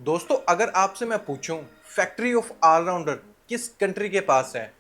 दोस्तों, अगर आपसे मैं पूछूं फैक्ट्री ऑफ ऑलराउंडर किस कंट्री के पास है,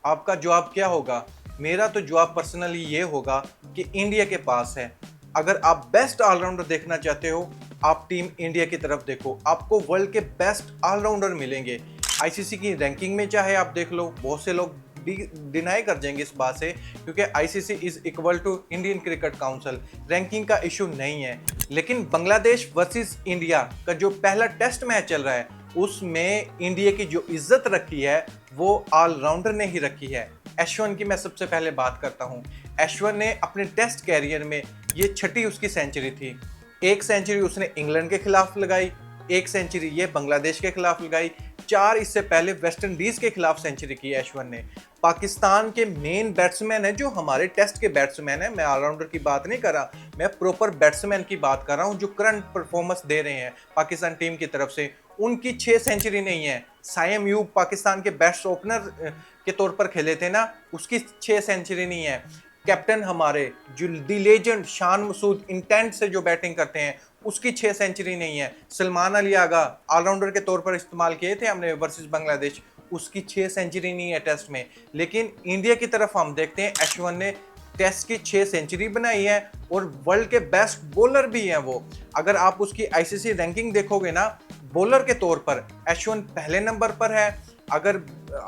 आपका जवाब क्या होगा? मेरा तो जवाब पर्सनली ये होगा कि इंडिया के पास है। अगर आप बेस्ट ऑलराउंडर देखना चाहते हो, आप टीम इंडिया की तरफ देखो, आपको वर्ल्ड के बेस्ट ऑलराउंडर मिलेंगे। आईसीसी की रैंकिंग में चाहे आप देख लो, बहुत से लोग डिनाई कर जाएंगे इस बात से, क्योंकि ICC is equal to Indian cricket council, ranking का इशू नहीं है। लेकिन बांग्लादेश वर्सेस इंडिया का जो पहला टेस्ट मैच चल रहा है, उसमें इंडिया की जो इज्जत रखी है वो ऑलराउंडर ने ही रखी है। एशवन की मैं सबसे पहले बात करता हूं। एशवन ने अपने टेस्ट कैरियर में ये छठी उसकी सेंचुरी थी। एक सेंचुरी उसने इंग्लैंड के खिलाफ लगाई, एक सेंचुरी ये बांग्लादेश के खिलाफ लगाई, 4 इससे पहले वेस्ट इंडीज के खिलाफ सेंचुरी की एशवन ने। पाकिस्तान के मेन बैट्समैन है, जो हमारे टेस्ट के बैट्समैन है, मैं ऑलराउंडर की बात नहीं कर रहा, मैं प्रॉपर बैट्समैन की बात कर रहा हूं जो करंट परफॉर्मेंस दे रहे हैं पाकिस्तान टीम की तरफ से। उनकी 6 सेंचुरी नहीं है। साइम यूब पाकिस्तान के बेस्ट ओपनर के तौर पर खेले थे ना, उसकी 6 सेंचुरी नहीं है। कैप्टन हमारे जो दी लेजेंड शान मसूद इंटेंट से जो बैटिंग करते हैं, उसकी 6 सेंचुरी नहीं है। सलमान अली आगा ऑलराउंडर के तौर पर इस्तेमाल किए थे हमने वर्सेस बांग्लादेश, उसकी 6 सेंचुरी नहीं है टेस्ट में। लेकिन इंडिया की तरफ हम देखते हैं, एशवन ने टेस्ट की 6 सेंचुरी बनाई है और वर्ल्ड के बेस्ट बॉलर भी हैं वो। अगर आप उसकी आईसीसी रैंकिंग देखोगे ना, बॉलर के तौर पर एशवन पहले नंबर पर है। अगर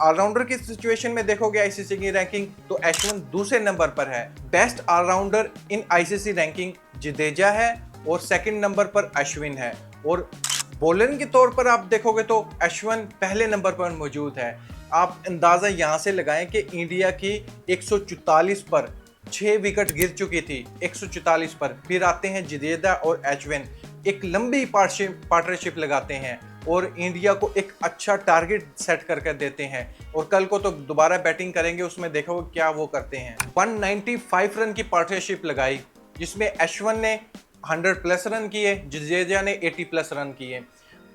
ऑलराउंडर की सिचुएशन में देखोगे आईसीसी की रैंकिंग, तो एशवन दूसरे नंबर पर है। Best allrounder in ICC ranking Jadeja है और सेकंड नंबर पर अश्विन है। और बॉलिंग के तौर पर आप देखोगे तो अश्विन पहले नंबर पर मौजूद है। आप अंदाजा यहां से लगाएं कि इंडिया की 144 पर 6 विकेट गिर चुकी थी, 144 पर। फिर आते हैं जडेजा और अश्विन, एक लंबी पार्टनरशिप लगाते हैं और इंडिया को एक अच्छा टारगेट सेट करके देते हैं। और कल को तो दोबारा बैटिंग करेंगे, उसमें देखो क्या वो करते हैं। 195 रन की पार्टनरशिप लगाई, जिसमें अश्विन ने 100 प्लस रन किए, जडेजा ने 80 प्लस रन किए।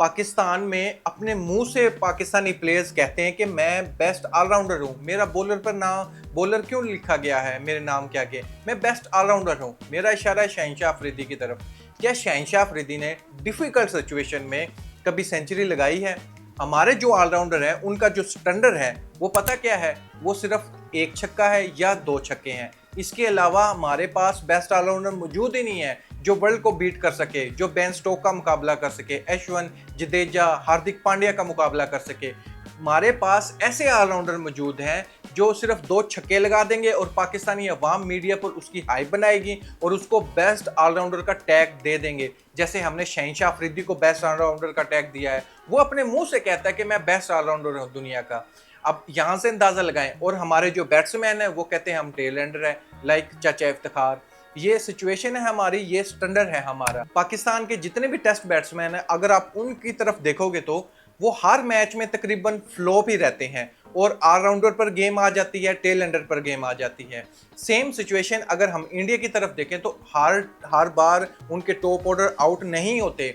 पाकिस्तान में अपने मुंह से पाकिस्तानी प्लेयर्स कहते हैं कि मैं बेस्ट ऑलराउंडर हूं, मेरा बॉलर पर नाम, बॉलर क्यों लिखा गया है मेरे नाम के आगे, मैं बेस्ट ऑलराउंडर हूं। मेरा इशारा है शहनशाह अफरीदी की तरफ। क्या शहनशाह अफरीदी ने डिफिकल्ट सिचुएशन में कभी सेंचुरी लगाई है? हमारे जो ऑलराउंडर है, उनका जो स्टैंडर्ड है वो पता क्या है? वो सिर्फ एक छक्का है या 2 छक्के हैं। इसके अलावा हमारे पास बेस्ट ऑलराउंडर मौजूद ही नहीं है जो वर्ल्ड को बीट कर सके, जो बेन स्टोक का मुकाबला कर सके, अश्विन, जडेजा, हार्दिक पांड्या का मुकाबला कर सके। हमारे पास ऐसे ऑलराउंडर मौजूद हैं जो सिर्फ 2 छक्के लगा देंगे और पाकिस्तानी अवाम मीडिया पर उसकी हाइप बनाएगी और उसको बेस्ट ऑलराउंडर का टैग दे देंगे। जैसे हमने शहनशाह अफरीदी को बेस्ट ऑलराउंडर का टैग दिया है, वो अपने मुंह से कहता है कि मैं बेस्ट ऑलराउंडर हूं दुनिया का। अब यहां से अंदाजा लगाएं। और हमारे जो बैट्समैन है वो कहते हैं हम टेल एंडर है, लाइक चाचा इफ्तिखार। ये सिचुएशन है हमारी, ये स्टैंडर्ड है हमारा। पाकिस्तान के जितने भी टेस्ट बैट्समैन हैं, अगर आप उनकी तरफ देखोगे तो वो हर मैच में तकरीबन फ्लॉप ही रहते हैं और ऑलराउंडर पर गेम आ जाती है, टेल एंडर पर गेम आ जाती है। सेम सिचुएशन अगर हम इंडिया की तरफ देखें तो हर बार उनके टॉप ऑर्डर आउट नहीं होते,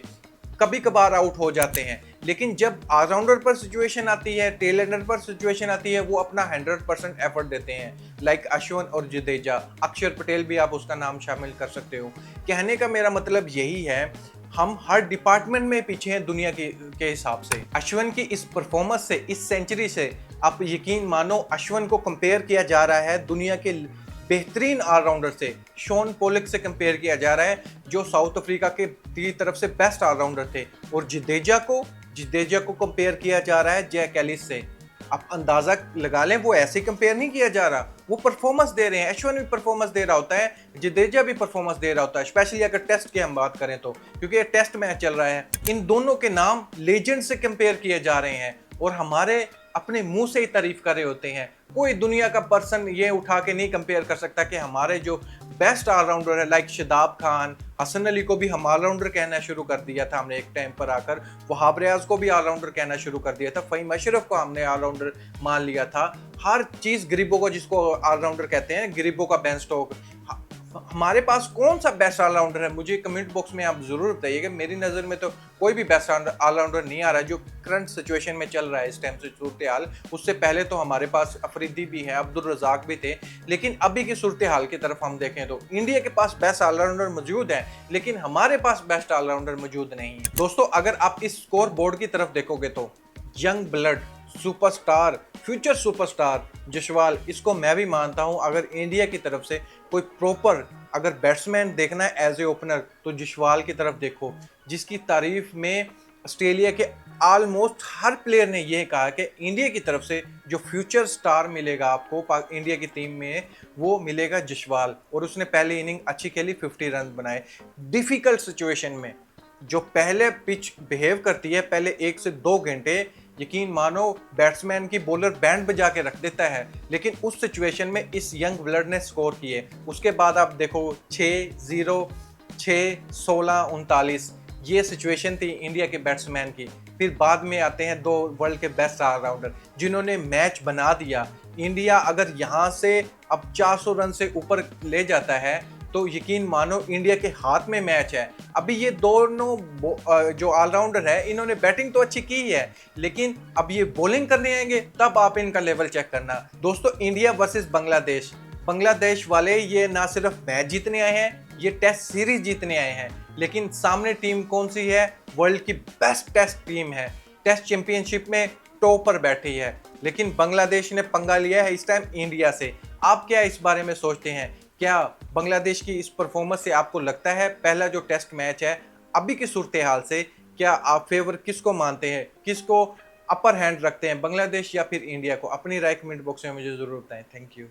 कभी कभार आउट हो जाते हैं। लेकिन जब ऑलराउंडर पर सिचुएशन आती है, टेल एंडर पर सिचुएशन आती है, वो अपना 100% एफर्ट देते हैं, लाइक अश्विन और जडेजा। अक्षर पटेल भी आप उसका नाम शामिल कर सकते हो। कहने का मेरा मतलब यही है, हम हर डिपार्टमेंट में पीछे हैं दुनिया के हिसाब से। अश्विन की इस परफॉर्मेंस से, इस सेंचुरी से आप यकीन मानो, अश्विन को कंपेयर किया जा रहा है दुनिया के बेहतरीन ऑलराउंडर से। शॉन पोलिक से कंपेयर किया जा रहा है, जो साउथ अफ्रीका की तरफ से बेस्ट ऑलराउंडर थे। और जडेजा को कंपेयर किया जा रहा है जैक एलिस से। आप अंदाजा लगा लें, वो ऐसे कंपेयर नहीं किया जा रहा, वो परफॉर्मेंस दे रहे हैं। अश्विन भी परफॉर्मेंस दे रहा होता है, जडेजा भी परफॉर्मेंस दे रहा होता है, स्पेशली अगर टेस्ट की हम बात करें तो, क्योंकि ये टेस्ट मैच चल रहा है। इन दोनों के नाम लेजेंड से कंपेयर किए जा रहे हैं और हमारे अपने मुंह से ही तारीफ कर रहे होते हैं। कोई दुनिया का पर्सन ये उठा के नहीं कंपेयर कर सकता कि हमारे जो बेस्ट ऑलराउंडर है, लाइक शादाब खान, हसन अली को भी हम ऑलराउंडर कहना शुरू कर दिया था हमने एक टाइम पर आकर, वहाब रियाज को भी ऑलराउंडर कहना शुरू कर दिया था, फ़हीम अशरफ को हमने ऑलराउंडर मान लिया था। हर चीज़ गरीबों को, जिसको ऑलराउंडर कहते हैं, गरीबों का बेन स्टोक, हमारे पास कौन सा बेस्ट ऑलराउंडर है, मुझे कमेंट बॉक्स में आप जरूर बताइएगा। मेरी नज़र में तो कोई भी बेस्ट ऑलराउंडर नहीं आ रहा है जो करंट सिचुएशन में चल रहा है इस टाइम से सूरत हाल। उससे पहले तो हमारे पास अफरीदी भी है, अब्दुल रज़ाक भी थे, लेकिन अभी की सूरत हाल की तरफ हम देखें तो इंडिया के पास बेस्ट ऑलराउंडर मौजूद है, लेकिन हमारे पास बेस्ट ऑलराउंडर मौजूद नहीं है। दोस्तों, अगर आप इस स्कोर बोर्ड की तरफ देखोगे तो young blood superstar, future superstar Jaswal, इसको मैं भी मानता हूं। अगर इंडिया की तरफ से कोई प्रॉपर अगर बैट्समैन देखना है एज ए ओपनर तो जसवाल की तरफ देखो, जिसकी तारीफ में ऑस्ट्रेलिया के ऑलमोस्ट हर प्लेयर ने यह कहा कि इंडिया की तरफ से जो फ्यूचर स्टार मिलेगा आपको इंडिया की टीम में वो मिलेगा जसवाल। और उसने पहली इनिंग अच्छी खेली, 50 रन बनाए डिफिकल्ट सिचुएशन में। जो पहले पिच बिहेव करती है पहले 1 से 2 घंटे, यकीन मानो बैट्समैन की बॉलर बैंड बजा के रख देता है, लेकिन उस सिचुएशन में इस यंग ब्लड ने स्कोर किए। उसके बाद आप देखो 6-0, 6, 16, 39 ये सिचुएशन थी इंडिया के बैट्समैन की। फिर बाद में आते हैं 2 वर्ल्ड के बेस्ट ऑलराउंडर जिन्होंने मैच बना दिया। इंडिया अगर यहाँ से अब 400 रन से ऊपर ले जाता है तो यकीन मानो इंडिया के हाथ में मैच है। अभी ये दोनों जो ऑलराउंडर है इन्होंने बैटिंग तो अच्छी की है, लेकिन अब ये बॉलिंग करने आएंगे तब आप इनका लेवल चेक करना। दोस्तों, इंडिया वर्सेस बांग्लादेश, बांग्लादेश वाले ये ना सिर्फ मैच जीतने आए हैं, ये टेस्ट सीरीज जीतने आए हैं। लेकिन सामने टीम कौन सी है? वर्ल्ड की बेस्ट टेस्ट टीम है, टेस्ट चैंपियनशिप में टॉप पर बैठी है। लेकिन बांग्लादेश ने पंगा लिया है इस टाइम इंडिया से। आप क्या इस बारे में सोचते हैं? क्या बांग्लादेश की इस परफॉर्मेंस से आपको लगता है पहला जो टेस्ट मैच है अभी की सूरत हाल से, क्या आप फेवर किसको मानते हैं, किसको अपर हैंड रखते हैं, बांग्लादेश या फिर इंडिया को? अपनी राय कमेंट बॉक्स में मुझे जरूर बताएं। Thank you.